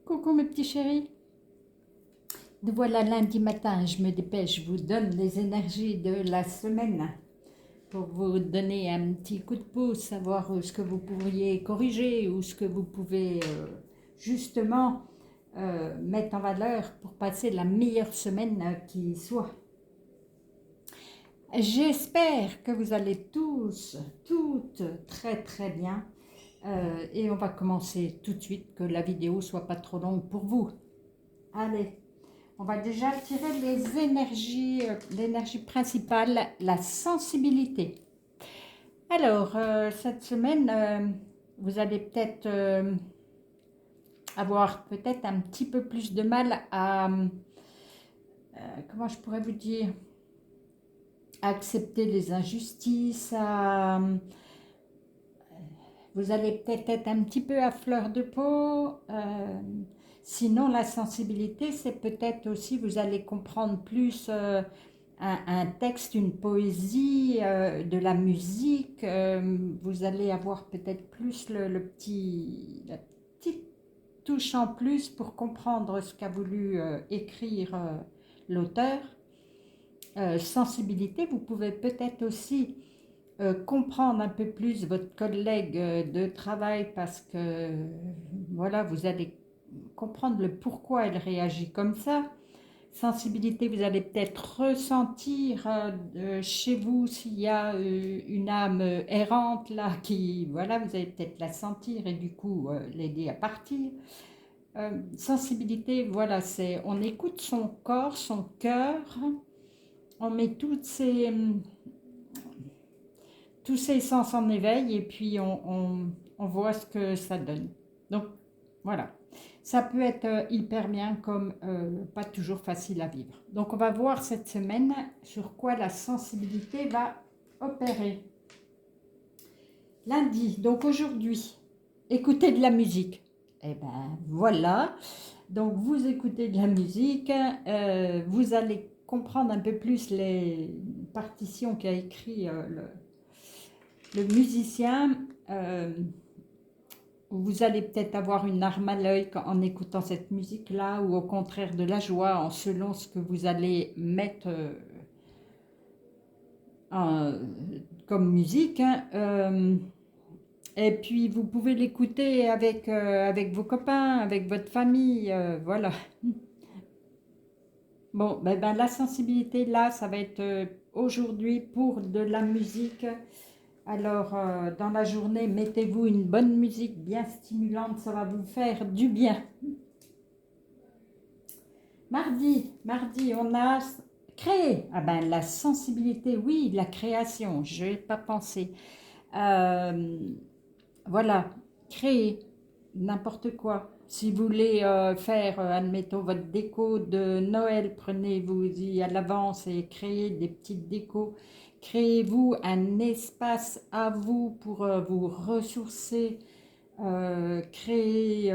Coucou mes petits chéris. Nous voilà lundi matin, je me dépêche, je vous donne les énergies de la semaine pour vous donner un petit coup de pouce, savoir ce que vous pourriez corriger ou ce que vous pouvez justement mettre en valeur pour passer la meilleure semaine qui soit. J'espère que vous allez tous, toutes très très bien et on va commencer tout de suite, que la vidéo soit pas trop longue pour vous. Allez. On va déjà tirer les énergies, l'énergie principale, la sensibilité. Alors, cette semaine, vous allez peut-être avoir peut-être un petit peu plus de mal à, comment je pourrais vous dire, à accepter les injustices, vous allez peut-être être un petit peu à fleur de peau. Sinon, la sensibilité, c'est peut-être aussi, vous allez comprendre plus un texte, une poésie, de la musique. Vous allez avoir peut-être plus la petite touche en plus pour comprendre ce qu'a voulu écrire l'auteur. Sensibilité, vous pouvez peut-être aussi comprendre un peu plus votre collègue de travail parce que voilà, vous allez comprendre le pourquoi elle réagit comme ça. Sensibilité, vous allez peut-être ressentir chez vous s'il y a une âme errante là qui, voilà, vous allez peut-être la sentir et du coup l'aider à partir. Sensibilité, voilà, c'est on écoute son corps, son cœur, on met tous ces sens en éveil et puis on voit ce que ça donne. Donc voilà, ça peut être hyper bien comme pas toujours facile à vivre. Donc on va voir cette semaine sur quoi la sensibilité va opérer. Lundi, donc aujourd'hui, écoutez de la musique. Et ben voilà, donc vous écoutez de la musique, vous allez comprendre un peu plus les partitions qu'a écrit le musicien. Vous allez peut-être avoir une larme à l'œil en écoutant cette musique-là, ou au contraire de la joie, en selon ce que vous allez mettre comme musique. Et puis vous pouvez l'écouter avec vos copains, avec votre famille, voilà. Bon, ben, la sensibilité là, ça va être aujourd'hui pour de la musique. Alors, dans la journée, mettez-vous une bonne musique bien stimulante, ça va vous faire du bien. Mardi, on a créé. Ah ben, la sensibilité, oui, la création, je n'ai pas pensé. Voilà, créer n'importe quoi. Si vous voulez faire, admettons, votre déco de Noël, prenez-vous-y à l'avance et créez des petites décos. Créez-vous un espace à vous pour vous ressourcer. Créez,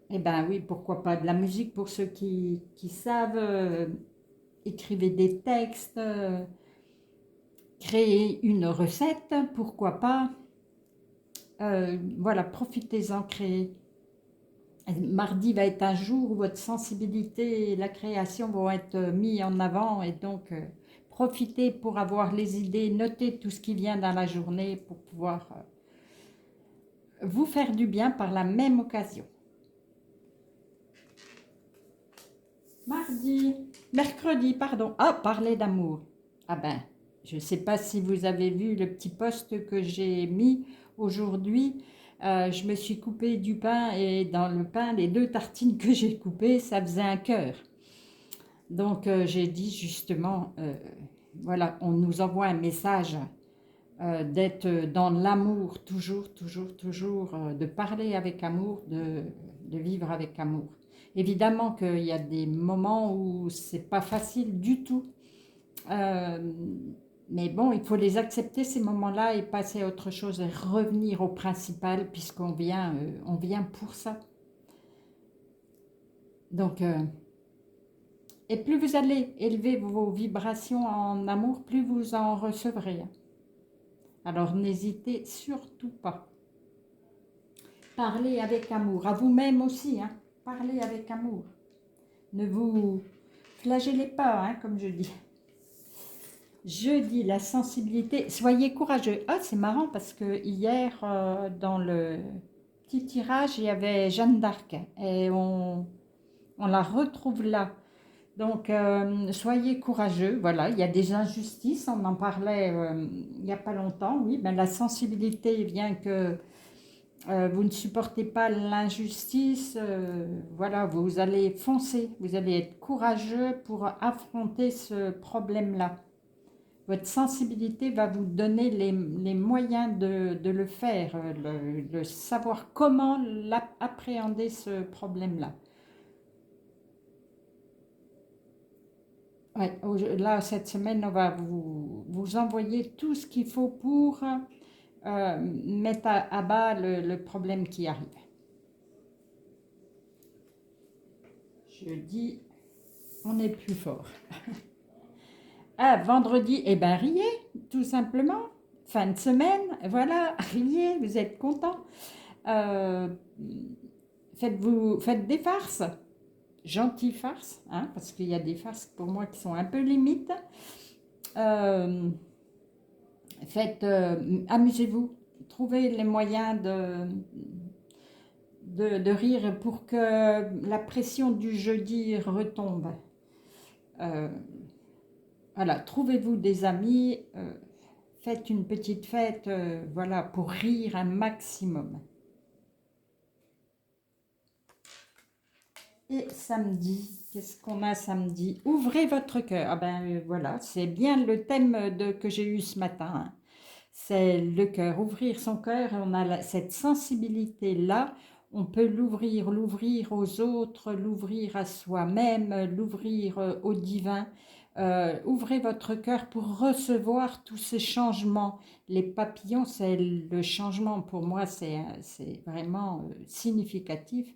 eh ben oui, pourquoi pas de la musique pour ceux qui savent. Écrivez des textes. Créez une recette, pourquoi pas. Voilà, profitez-en, créez. Mardi va être un jour où votre sensibilité et la création vont être mis en avant et donc profitez pour avoir les idées, notez tout ce qui vient dans la journée pour pouvoir vous faire du bien par la même occasion. Mercredi, pardon. Ah, parler d'amour. Ah ben, je ne sais pas si vous avez vu le petit post que j'ai mis aujourd'hui. Je me suis coupé du pain et dans le pain, les 2 tartines que j'ai coupées, ça faisait un cœur. Donc j'ai dit justement, voilà, on nous envoie un message d'être dans l'amour, toujours, de parler avec amour, de vivre avec amour. Évidemment qu'il y a des moments où c'est pas facile du tout, mais bon, il faut les accepter ces moments-là et passer à autre chose et revenir au principal puisqu'on vient, on vient pour ça. Donc, et plus vous allez élever vos vibrations en amour, plus vous en recevrez. Alors n'hésitez surtout pas. Parlez avec amour, à vous-même aussi, hein. Parlez avec amour. Ne vous flagellez pas, hein, comme je dis. Jeudi, la sensibilité. Soyez courageux. Ah, c'est marrant parce que hier, dans le petit tirage, il y avait Jeanne d'Arc et on la retrouve là. Donc, soyez courageux. Voilà, il y a des injustices. On en parlait il n'y a pas longtemps. Oui, ben, la sensibilité vient que vous ne supportez pas l'injustice. Voilà, vous allez foncer. Vous allez être courageux pour affronter ce problème-là. Votre sensibilité va vous donner les moyens de le faire, de savoir comment appréhender ce problème-là. Ouais, là, cette semaine, on va vous envoyer tout ce qu'il faut pour mettre à bas le problème qui arrive. Je dis, on est plus fort. Ah, vendredi, eh bien, riez, tout simplement. Fin de semaine, voilà, riez, vous êtes contents. Euh, faites des farces, gentilles farces, hein, parce qu'il y a des farces pour moi qui sont un peu limites. Euh, amusez-vous, trouvez les moyens de rire pour que la pression du jeudi retombe. Voilà, trouvez-vous des amis, faites une petite fête, voilà, pour rire un maximum. Et samedi, qu'est-ce qu'on a samedi? Ouvrez votre cœur. Ah ben voilà, c'est bien le thème que j'ai eu ce matin, hein. C'est le cœur, ouvrir son cœur, et on a cette sensibilité-là, on peut l'ouvrir aux autres, l'ouvrir à soi-même, l'ouvrir au divin. Ouvrez votre cœur pour recevoir tous ces changements. Les papillons, c'est le changement, pour moi, c'est vraiment significatif.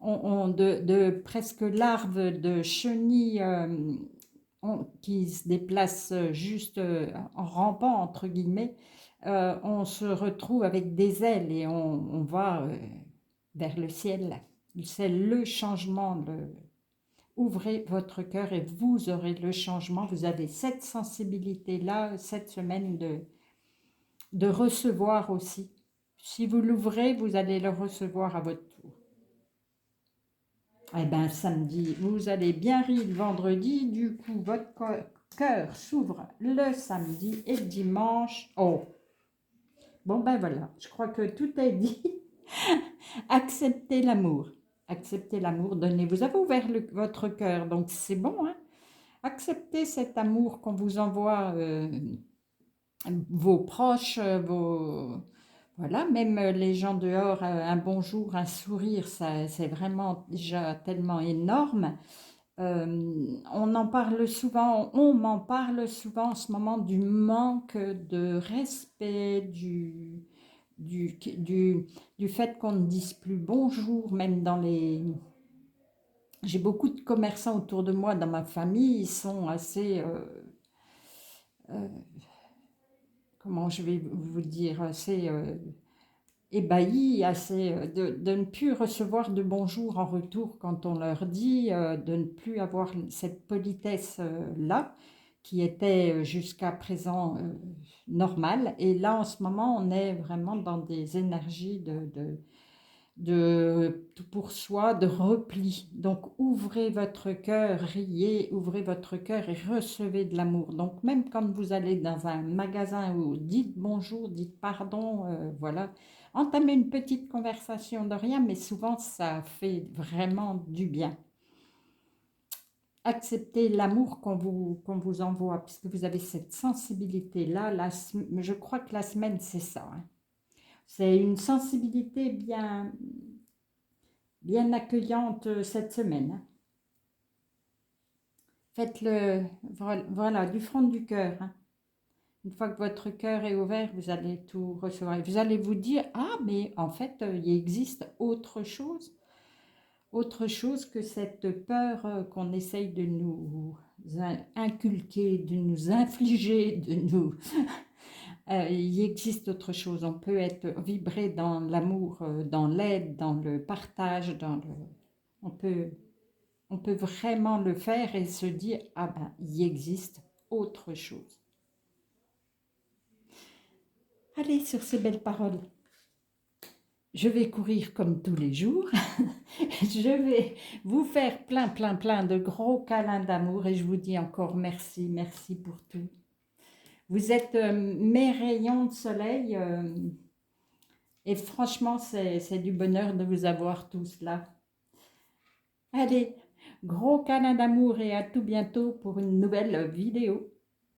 De presque larves de chenilles qui se déplacent juste en rampant, entre guillemets, on se retrouve avec des ailes et on va vers le ciel. C'est le changement. Ouvrez votre cœur et vous aurez le changement. Vous avez cette sensibilité-là, cette semaine de recevoir aussi. Si vous l'ouvrez, vous allez le recevoir à votre tour. Eh bien, samedi, vous allez bien rire le vendredi. Du coup, votre cœur s'ouvre le samedi et le dimanche. Oh, bon ben voilà, je crois que tout est dit. Acceptez l'amour. Acceptez l'amour. Donnez. Vous avez ouvert votre cœur, donc c'est bon, hein. Acceptez cet amour qu'on vous envoie, vos proches, voilà, même les gens dehors, un bonjour, un sourire, ça, c'est vraiment déjà tellement énorme. On en parle souvent, on m'en parle souvent en ce moment du manque de respect, du fait qu'on ne dise plus bonjour, même dans les... J'ai beaucoup de commerçants autour de moi, dans ma famille, ils sont assez... euh, comment je vais vous dire, assez ébahis, assez, de ne plus recevoir de bonjour en retour quand on leur dit, de ne plus avoir cette politesse-là, qui était jusqu'à présent normale. Et là, en ce moment, on est vraiment dans des énergies de tout pour soi, de repli. Donc, ouvrez votre cœur, riez, ouvrez votre cœur et recevez de l'amour. Donc, même quand vous allez dans un magasin où dites bonjour, dites pardon, voilà, entamez une petite conversation de rien, mais souvent, ça fait vraiment du bien. Acceptez l'amour qu'on vous envoie, puisque vous avez cette sensibilité-là. Je crois que la semaine, c'est ça, hein. C'est une sensibilité bien accueillante cette semaine. Faites-le, voilà, du fond du cœur, hein. Une fois que votre cœur est ouvert, vous allez tout recevoir. Vous allez vous dire, ah, mais en fait, il existe autre chose que cette peur qu'on essaye de nous inculquer, de nous infliger, de nous il existe autre chose. On peut être vibré dans l'amour, dans l'aide, dans le partage, on peut, on peut vraiment le faire et se dire, ah ben, il existe autre chose. Allez, sur ces belles paroles, je vais courir comme tous les jours. Je vais vous faire plein, plein, plein de gros câlins d'amour et je vous dis encore merci, merci pour tout. Vous êtes mes rayons de soleil et franchement, c'est du bonheur de vous avoir tous là. Allez, gros câlin d'amour et à tout bientôt pour une nouvelle vidéo.